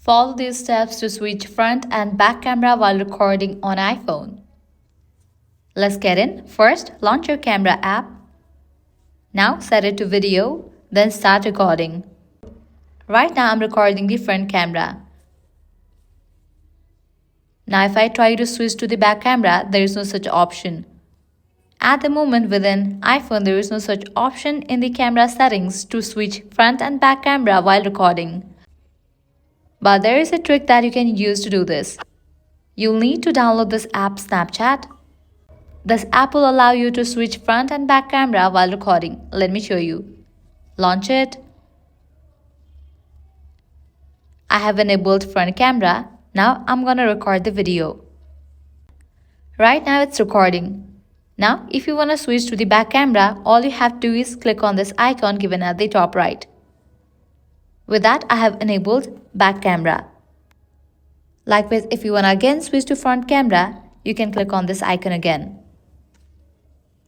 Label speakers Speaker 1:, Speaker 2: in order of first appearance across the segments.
Speaker 1: Follow these steps to switch front and back camera while recording on iPhone. Let's get in. First, launch your camera app. Now set it to video, then start recording. Right now I'm recording the front camera. Now if I try to switch to the back camera, there is no such option. At the moment within iPhone, there is no such option in the camera settings to switch front and back camera while recording. But there is a trick that you can use to do this. You'll need to download this app Snapchat. This app will allow you to switch front and back camera while recording. Let me show you. Launch it. I have enabled front camera. Now I'm gonna record the video. Right now it's recording. Now if you wanna switch to the back camera, all you have to do is click on this icon given at the top right. With that, I have enabled back camera. Likewise, if you wanna again switch to front camera, you can click on this icon again.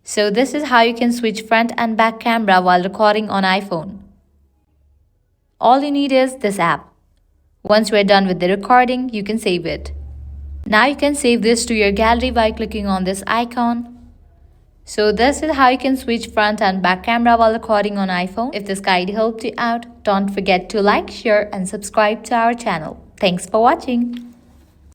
Speaker 1: So this is how you can switch front and back camera while recording on iPhone. All you need is this app. Once you are done with the recording, you can save it. Now you can save this to your gallery by clicking on this icon. So this is how you can switch front and back camera while recording on iPhone. If this guide helped you out, don't forget to like, share and subscribe to our channel. Thanks for watching.